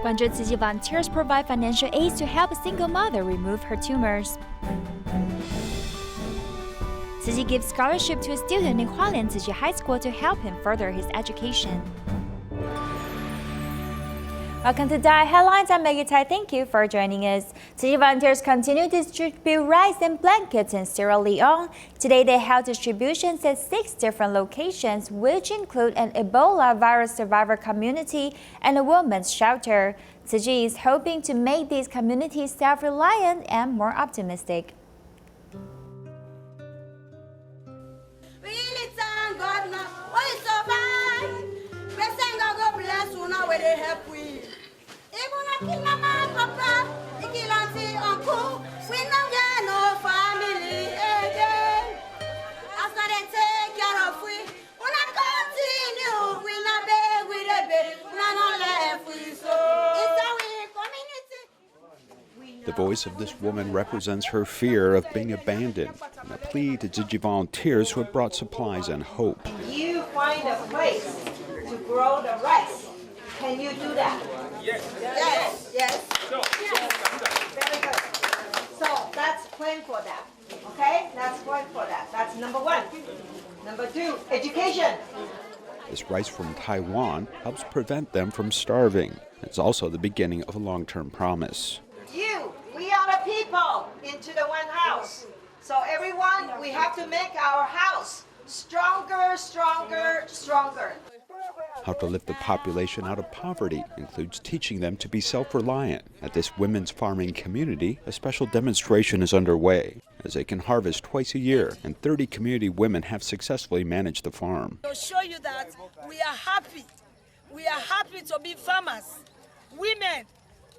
Guangzhou Tzu Chi volunteers provide financial aid to help a single mother remove her tumors. Tzu Chi gives scholarship to a student in Hualien Tzu Chi High School to help him further his education. Welcome to Dai Headlines. I'm Maggie Tai. Thank you for joining us. Tzu Chi volunteers continue to distribute rice and blankets in Sierra Leone. Today they held distributions at 6 different locations, which include an Ebola virus survivor community and a women's shelter. Tzu Chi is hoping to make these communities self-reliant and more optimistic. The voice of this woman represents her fear of being abandoned and a plea to Tzu Chi volunteers who have brought supplies and hope. You find a place to grow the rice. Can you do that? Yes. Yes. Yes. Yes. Very good. So that's plan for that. Okay? That's plan for that. That's number 1. Number 2, education. This rice from Taiwan helps prevent them from starving. It's also the beginning of a long-term promise. We are the people into the one house. So everyone, we have to make our house stronger, stronger, stronger. How to lift the population out of poverty includes teaching them to be self-reliant. At this women's farming community, a special demonstration is underway, as they can harvest twice a year, and 30 community women have successfully managed the farm. To show you that we are happy. We are happy to be farmers. Women,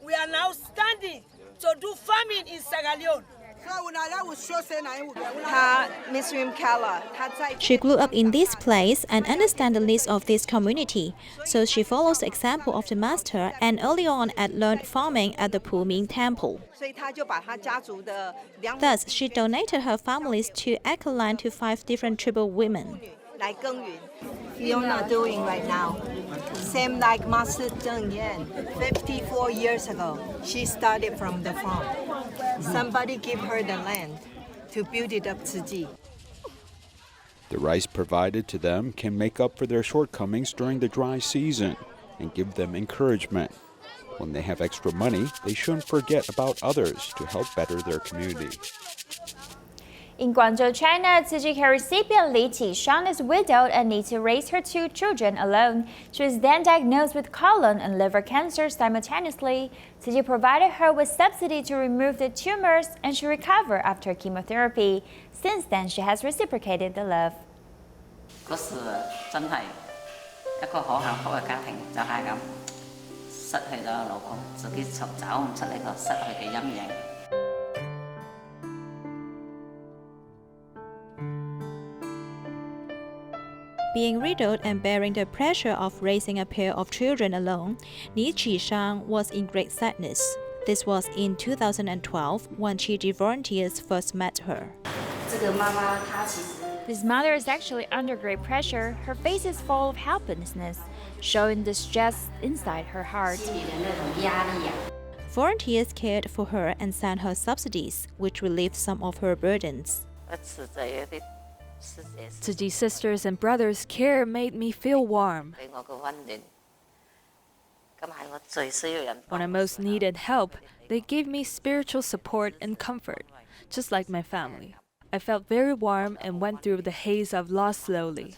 we are now standing to do farming in Sierra Leone. She grew up in this place and understands the needs of this community, so she follows the example of the master and early on had learned farming at the Puming Temple. Thus, she donated her families to Alkaline to 5 different tribal women. Fiona doing right now. Same like Master Zheng Yan, 54 years ago. She started from the farm. Somebody gave her the land to build it up Tzu Chi. The rice provided to them can make up for their shortcomings during the dry season and give them encouragement. When they have extra money, they shouldn't forget about others to help better their community. In Guangzhou, China, Tzu Chi recipient Li Qishan is widowed and needs to raise her 2 children alone. She was then diagnosed with colon and liver cancer simultaneously. Tzu Chi provided her with subsidy to remove the tumors, and she recovered after chemotherapy. Since then, she has reciprocated the love. Being widowed and bearing the pressure of raising a pair of children alone, Li Qishan was in great sadness. This was in 2012 when Tzu Chi volunteers first met her. This mother is actually under great pressure. Her face is full of helplessness, showing distress inside her heart. Volunteers cared for her and sent her subsidies, which relieved some of her burdens. Tzu Chi sisters and brothers' care made me feel warm. When I most needed help, they gave me spiritual support and comfort, just like my family. I felt very warm and went through the haze of loss slowly.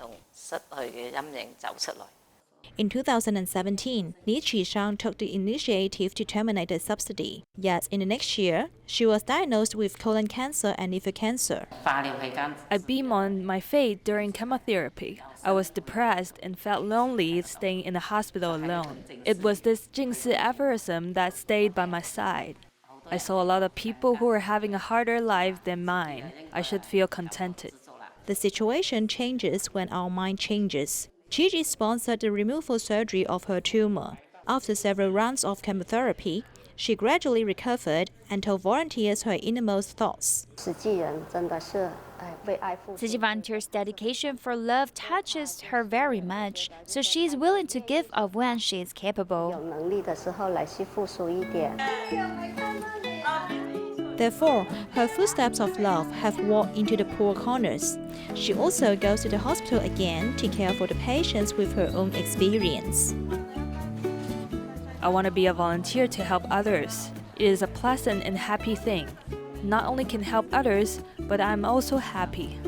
In 2017, Li Qishan took the initiative to terminate the subsidy. Yet, in the next year, she was diagnosed with colon cancer and liver cancer. I beamed on my fate during chemotherapy. I was depressed and felt lonely staying in the hospital alone. It was this Jingsi aphorism that stayed by my side. I saw a lot of people who were having a harder life than mine. I should feel contented. The situation changes when our mind changes. Tzu Chi sponsored the removal surgery of her tumor. After several rounds of chemotherapy, She gradually recovered and told volunteers her innermost thoughts. Tzu Chi volunteers' dedication for love touches her very much, so she is willing to give of when she is capable. Therefore, her footsteps of love have walked into the poor corners. She also goes to the hospital again to care for the patients with her own experience. I want to be a volunteer to help others. It is a pleasant and happy thing. Not only can help others, but I'm also happy.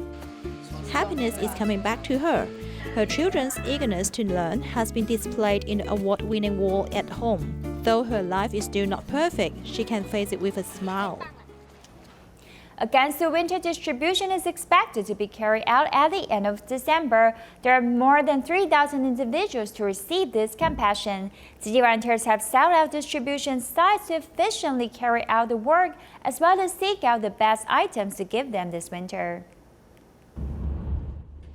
Happiness is coming back to her. Her children's eagerness to learn has been displayed in the award-winning wall at home. Though her life is still not perfect, she can face it with a smile. Against the winter distribution is expected to be carried out at the end of December. There are more than 3,000 individuals to receive this compassion. Tzu Chi volunteers have sought out distribution sites to efficiently carry out the work, as well as seek out the best items to give them this winter.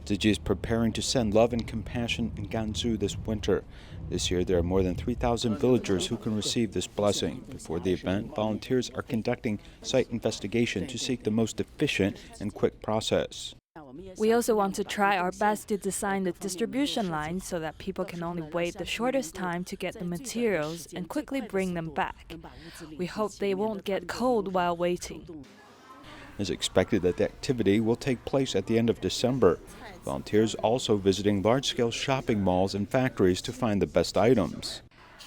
Tzu Chi is preparing to send love and compassion in Guangzhou this winter. This year, there are more than 3,000 villagers who can receive this blessing. Before the event, volunteers are conducting site investigation to seek the most efficient and quick process. We also want to try our best to design the distribution line so that people can only wait the shortest time to get the materials and quickly bring them back. We hope they won't get cold while waiting. It is expected that the activity will take place at the end of December. Volunteers also visiting large-scale shopping malls and factories to find the best items.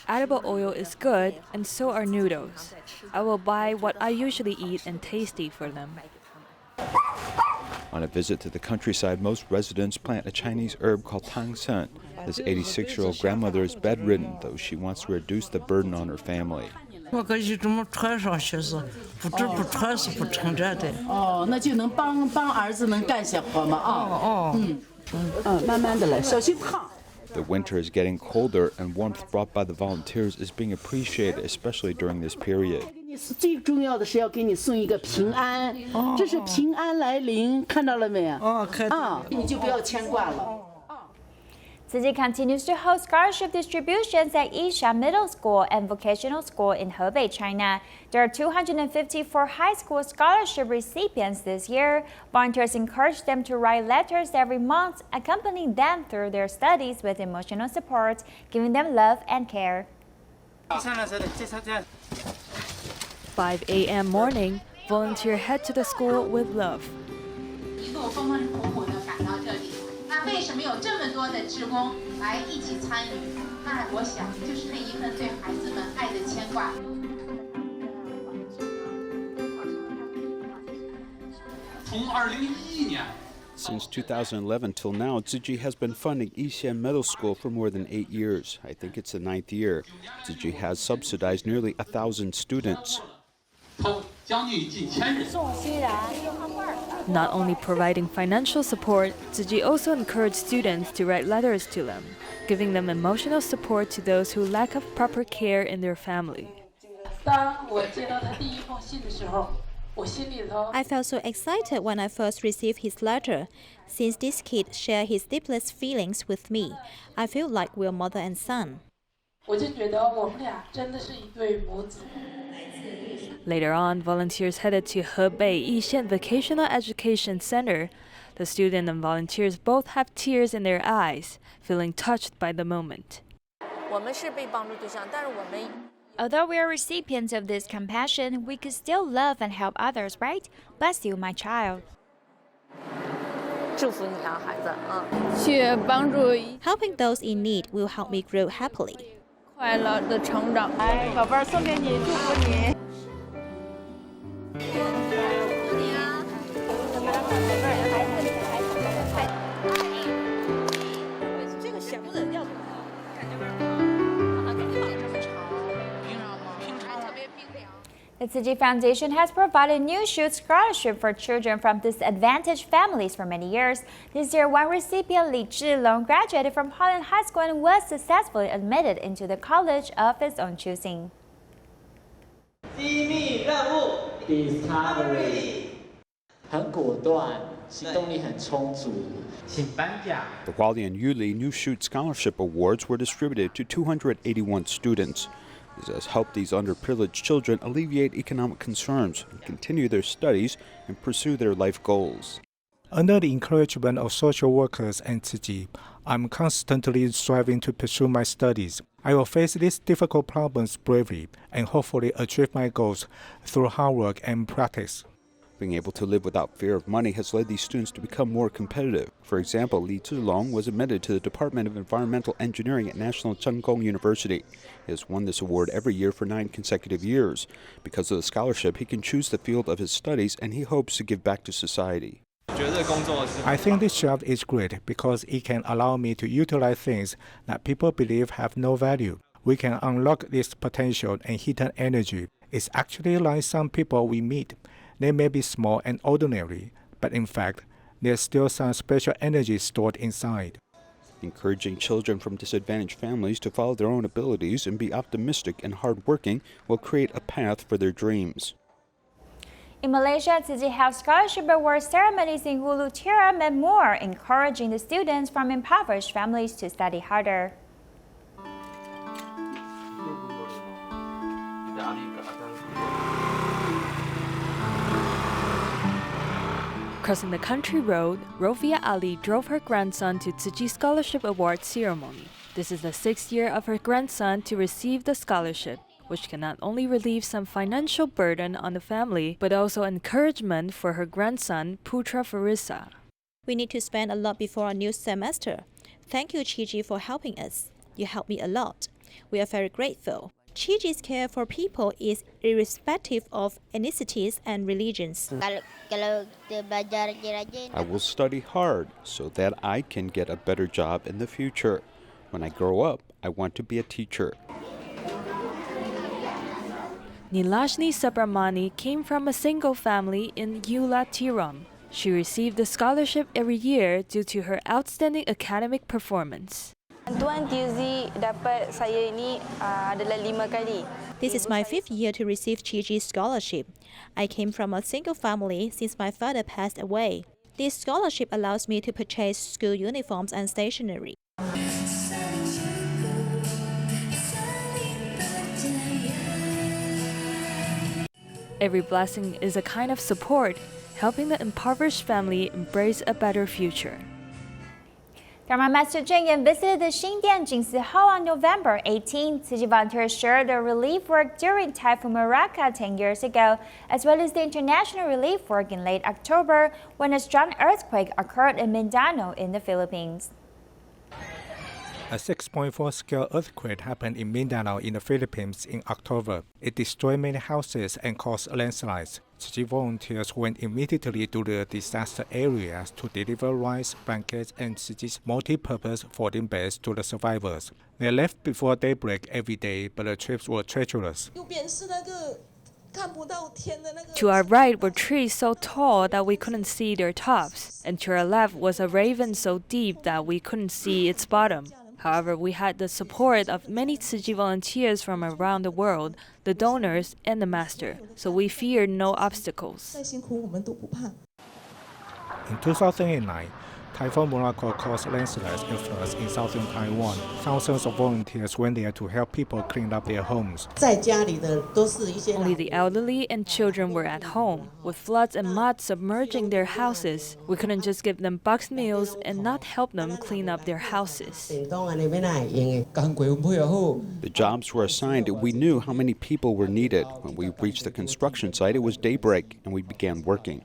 Edible oil is good, and so are noodles. I will buy what I usually eat and tasty for them. On a visit to the countryside, most residents plant a Chinese herb called tangsen. This 86-year-old grandmother is bedridden, though she wants to reduce the burden on her family. The winter is getting colder, and warmth brought by the volunteers is being appreciated, especially during this period. Tzu Chi continues to host scholarship distributions at Yixia Middle School and Vocational School in Hebei, China. There are 254 high school scholarship recipients this year. Volunteers encourage them to write letters every month, accompanying them through their studies with emotional support, giving them love and care. 5 a.m. morning, volunteer head to the school with love. 为什么有这么多的志工来一起参与？那我想就是那一份对孩子们爱的牵挂。从2011年。 Since 2011 till now, Tzu Chi has been funding Yixia Middle School for more than 8 years. I think it's the 9th year. Tzu Chi has subsidized nearly 1,000 students. Not only providing financial support, Tzu Chi also encouraged students to write letters to them, giving them emotional support to those who lack of proper care in their family. I felt so excited when I first received his letter. Since this kid shared his deepest feelings with me, I feel like we're mother and son. Later on, volunteers headed to Hebei Yixian Vocational Education Center. The students and volunteers both have tears in their eyes, feeling touched by the moment. Although we are recipients of this compassion, we could still love and help others, right? Bless you, my child. Helping those in need will help me grow happily. The Tzu Chi Foundation has provided new shoot scholarship for children from disadvantaged families for many years. This year, one recipient, Li Zhilong, graduated from Hualien High School and was successfully admitted into the college of his own choosing. The Hualien Yuli New Shoot Scholarship Awards were distributed to 281 students. This has helped these underprivileged children alleviate economic concerns and continue their studies and pursue their life goals. Under the encouragement of social workers and Tzu Chi, I'm constantly striving to pursue my studies. I will face these difficult problems bravely and hopefully achieve my goals through hard work and practice. Being able to live without fear of money has led these students to become more competitive. For example, Li Zilong was admitted to the Department of Environmental Engineering at National Cheng Kung University. He has won this award every year for 9 consecutive years. Because of the scholarship, he can choose the field of his studies, and he hopes to give back to society. I think this job is great because it can allow me to utilize things that people believe have no value. We can unlock this potential and hidden energy. It's actually like some people we meet. They may be small and ordinary, but in fact, there's still some special energy stored inside. Encouraging children from disadvantaged families to follow their own abilities and be optimistic and hardworking will create a path for their dreams. In Malaysia, Tzu Chi held scholarship award ceremonies in Hualien and more, encouraging the students from impoverished families to study harder. Crossing the country road, Rofia Ali drove her grandson to Tzu Chi Scholarship Award ceremony. This is the 6th year of her grandson to receive the scholarship, which can not only relieve some financial burden on the family, but also encouragement for her grandson, Putra Farisa. We need to spend a lot before our new semester. Thank you, Tzu Chi, for helping us. You helped me a lot. We are very grateful. Tzu Chi's care for people is irrespective of ethnicities and religions. I will study hard so that I can get a better job in the future. When I grow up, I want to be a teacher. Nilashni Subramani came from a single family in Eula Tiram. She received the scholarship every year due to her outstanding academic performance. Bantuan TZ dapat saya ini adalah 5 kali. This is my 5th year to receive Tzu Chi's scholarship. I came from a single family since my father passed away. This scholarship allows me to purchase school uniforms and stationery. Every blessing is a kind of support, helping the impoverished family embrace a better future. Taiwan Master Zheng Yan visited the Xindian Jingsi Hall on November 18. Tzu Chi volunteers shared the relief work during Typhoon Maraka 10 years ago, as well as the international relief work in late October when a strong earthquake occurred in Mindanao in the Philippines. A 6.4 scale earthquake happened in Mindanao in the Philippines in October. It destroyed many houses and caused landslides. Tzu Chi volunteers went immediately to the disaster areas to deliver rice, blankets, and Tzu Chi's multi-purpose folding beds to the survivors. They left before daybreak every day, but the trips were treacherous. To our right were trees so tall that we couldn't see their tops, and to our left was a ravine so deep that we couldn't see its bottom. However, we had the support of many Tzu Chi volunteers from around the world, the donors, and the master, so we feared no obstacles. In 2009, Typhoon Monaco caused landslides and floods in southern Taiwan. Thousands of volunteers went there to help people clean up their homes. Only the elderly and children were at home. With floods and mud submerging their houses, we couldn't just give them boxed meals and not help them clean up their houses. The jobs were assigned. We knew how many people were needed. When we reached the construction site, it was daybreak, and we began working.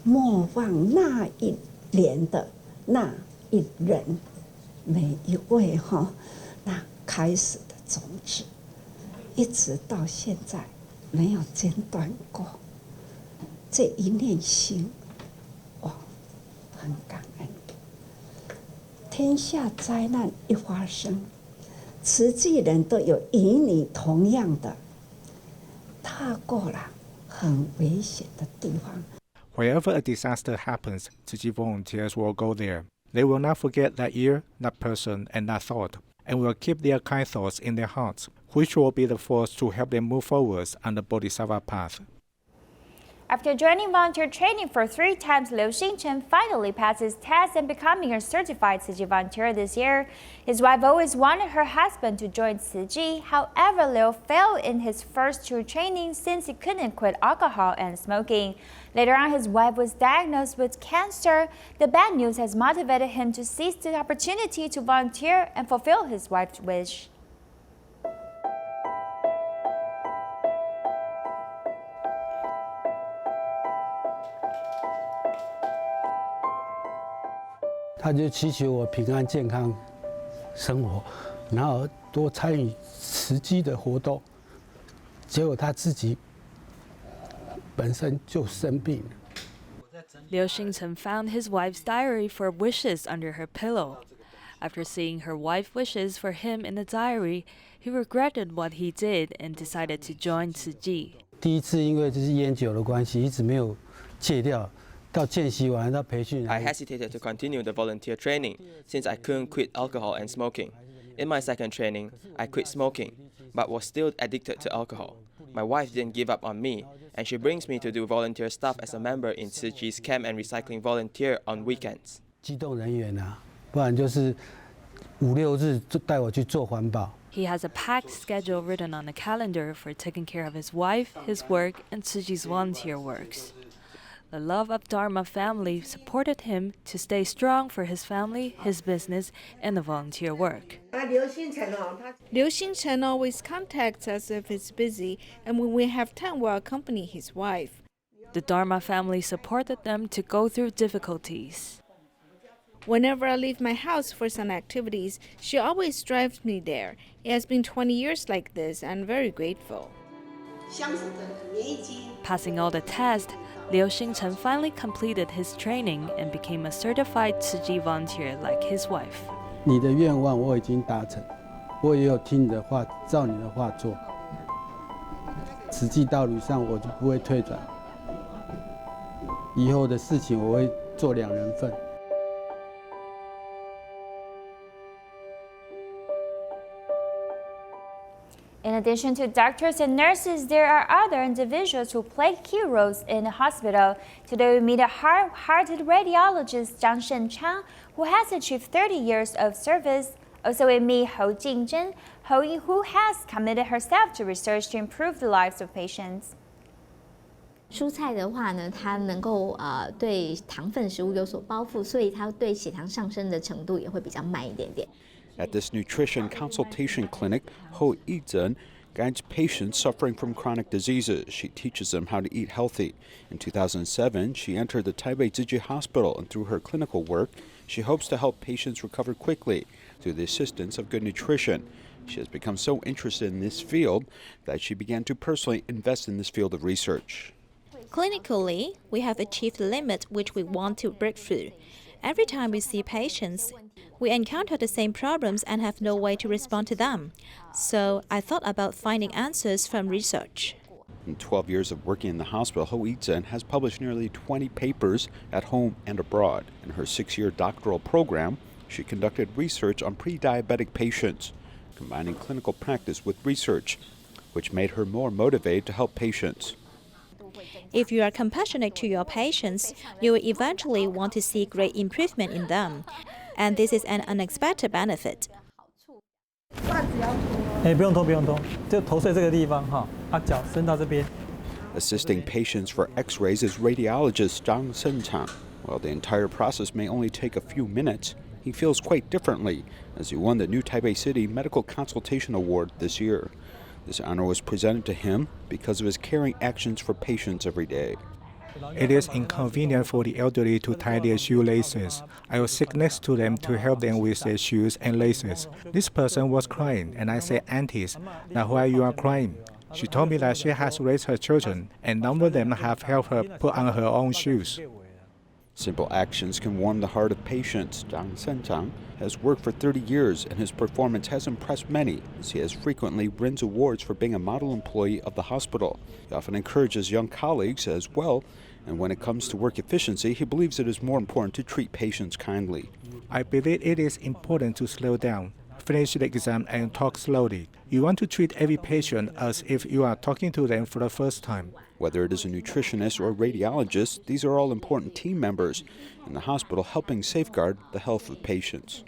莫忘那一年的那一人，每一位那开始的种子，一直到现在没有间断过。这一念心，很感恩。天下灾难一发生，慈济人都有与你同样的踏过了很危险的地方。 Wherever a disaster happens, Tzu Chi volunteers will go there. They will not forget that year, that person, and that thought, and will keep their kind thoughts in their hearts, which will be the force to help them move forward on the Bodhisattva path. After joining volunteer training for 3 times, Liu Xingchen finally passed his test and becoming a certified Tzu Chi volunteer this year. His wife always wanted her husband to join Tzu Chi. However, Liu failed in his first 2 trainings since he couldn't quit alcohol and smoking. Later on, his wife was diagnosed with cancer. The bad news has motivated him to seize the opportunity to volunteer and fulfill his wife's wish. 他就祈求我平安健康生活，然后多参与慈济的活动。结果他自己本身就生病了。Liu Xingchen found his wife's diary for wishes under her pillow. After seeing her wife wishes for him in the diary, he regretted what he did and decided to join Tzu Chi. 第一次因为这是烟酒的关系，一直没有戒掉。 I hesitated to continue the volunteer training since I couldn't quit alcohol and smoking. In my second training, I quit smoking, but was still addicted to alcohol. My wife didn't give up on me, and she brings me to do volunteer stuff as a member in Tzu Chi's camp and recycling volunteer on weekends. 机动人员啊，不然就是5、6日就带我去做环保。 He has a packed schedule written on the calendar for taking care of his wife, his work, and Tzu Chi's volunteer works. The love of Dharma family supported him to stay strong for his family, his business, and the volunteer work. Liu Xingchen always contacts us if he's busy, and when we have time, we'll accompany his wife. The Dharma family supported them to go through difficulties. Whenever I leave my house for some activities, she always drives me there. It has been 20 years like this, and I'm very grateful. Passing all the tests, Liu Xingchen finally completed his training and became a certified Tzu Chi volunteer like his wife. 你的愿望我已经达成，我也有听你的话，照你的话做。实际道路上我就不会退转，以后的事情我会做2人份。 In addition to doctors and nurses, there are other individuals who play key roles in the hospital. Today we meet a hard-hearted radiologist, Zhang Shenchang, who has achieved 30 years of service. Also we meet Hou Jingzhen, who has committed herself to research to improve the lives of patients. 蔬菜的话呢，它能够对糖分食物有所包覆，所以它对血糖上升的程度也会比较慢一点点。 At this nutrition consultation clinic, Hou Yizhen guides patients suffering from chronic diseases. She teaches them how to eat healthy. In 2007, she entered the Taipei Tzu Chi Hospital, and through her clinical work, she hopes to help patients recover quickly through the assistance of good nutrition. She has become so interested in this field that she began to personally invest in this field of research. Clinically, we have achieved the limit which we want to break through. Every time we see patients, we encounter the same problems and have no way to respond to them. So I thought about finding answers from research. In 12 years of working in the hospital, Hou Yizhen has published nearly 20 papers at home and abroad. In her 6-year doctoral program, she conducted research on pre-diabetic patients, combining clinical practice with research, which made her more motivated to help patients. If you are compassionate to your patients, you will eventually want to see great improvement in them. And this is an unexpected benefit. 不用动，就头睡这个地方哈，脚伸到这边。 Assisting patients for X-rays is radiologist Zhang Shenchang. While the entire process may only take a few minutes, he feels quite differently as he won the New Taipei City Medical Consultation Award this year. This honor was presented to him because of his caring actions for patients every day. It is inconvenient for the elderly to tie their shoelaces. I will sit next to them to help them with their shoes and laces. This person was crying, and I said, "Aunties, now why you are crying?" She told me that she has raised her children, and none of them have helped her put on her own shoes. Simple actions can warm the heart of patients. Zhang Shenchang has worked for 30 years, and his performance has impressed many, as he has frequently wins awards for being a model employee of the hospital. He often encourages young colleagues as well, and when it comes to work efficiency, he believes it is more important to treat patients kindly. I believe it is important to slow down, finish the exam, and talk slowly. You want to treat every patient as if you are talking to them for the first time. Whether it is a nutritionist or a radiologist, these are all important team members in the hospital helping safeguard the health of patients.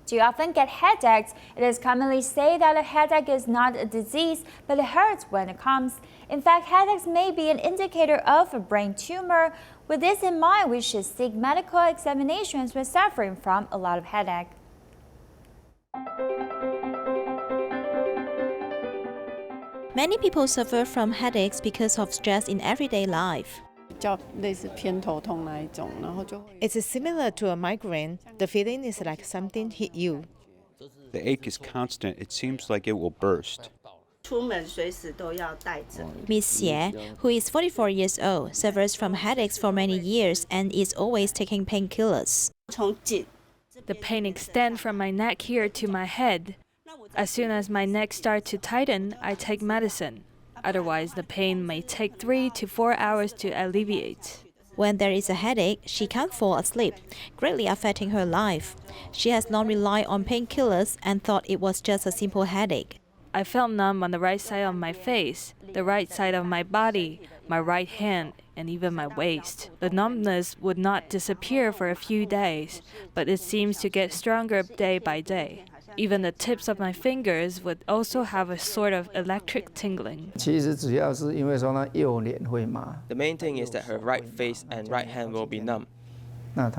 Do you often get headaches? It is commonly said that a headache is not a disease, but it hurts when it comes. In fact, headaches may be an indicator of a brain tumor. With this in mind, we should seek medical examinations when suffering from a lot of headache. Many people suffer from headaches because of stress in everyday life. It's similar to a migraine. The feeling is like something hit you. The ache is constant. It seems like it will burst. Miss Xie, who is 44 years old, suffers from headaches for many years and is always taking painkillers. The pain extends from my neck here to my head. As soon as my neck starts to tighten, I take medicine. Otherwise, the pain may take 3 to 4 hours to alleviate. When there is a headache, she can't fall asleep, greatly affecting her life. She has long relied on painkillers and thought it was just a simple headache. I felt numb on the right side of my face, the right side of my body, my right hand, and even my waist. The numbness would not disappear for a few days, but it seems to get stronger day by day. Even the tips of my fingers would also have a sort of electric tingling. The main thing is that her right face and right hand will be numb. It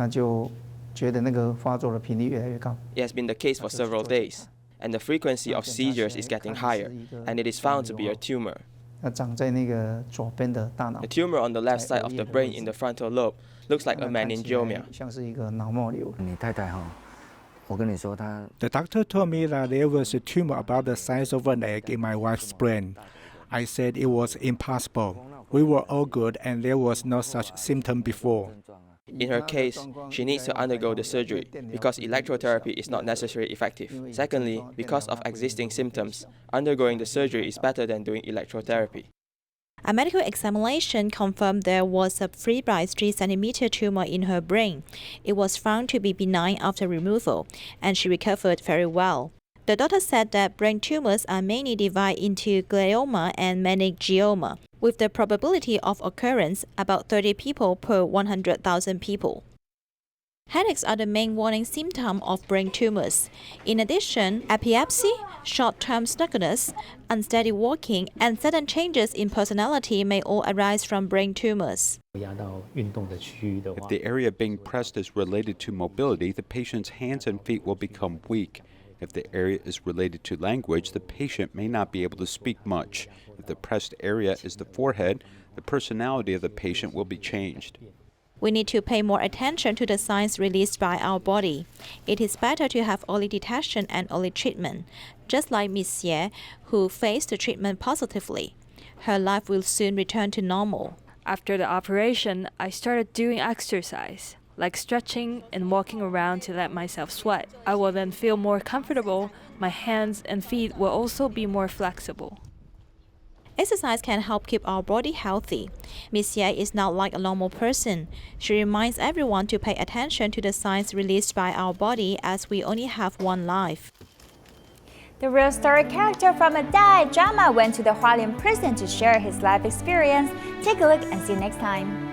has been the case for several days, and the frequency of seizures is getting higher, and it is found to be a tumor. A tumor on the left side of the brain in the frontal lobe looks like a meningioma. The doctor told me that there was a tumor about the size of an egg in my wife's brain. I said it was impossible. We were all good and there was no such symptom before. In her case, she needs to undergo the surgery because electrotherapy is not necessarily effective. Secondly, because of existing symptoms, undergoing the surgery is better than doing electrotherapy. A medical examination confirmed there was a 3 by 3 centimeter tumor in her brain. It was found to be benign after removal, and she recovered very well. The doctor said that brain tumors are mainly divided into glioma and meningioma, with the probability of occurrence about 30 people per 100,000 people. Headaches are the main warning symptom of brain tumors. In addition, epilepsy, short-term snuggleness, unsteady walking, and sudden changes in personality may all arise from brain tumors. If the area being pressed is related to mobility, the patient's hands and feet will become weak. If the area is related to language, the patient may not be able to speak much. If the pressed area is the forehead, the personality of the patient will be changed. We need to pay more attention to the signs released by our body. It is better to have early detection and early treatment, just like Miss Xie, who faced the treatment positively. Her life will soon return to normal. After the operation, I started doing exercise, like stretching and walking around to let myself sweat. I will then feel more comfortable. My hands and feet will also be more flexible. Exercise can help keep our body healthy. Miss Xie is not like a normal person. She reminds everyone to pay attention to the signs released by our body as we only have one life. The real story character from a Dai drama went to the Hualien prison to share his life experience. Take a look and see you next time.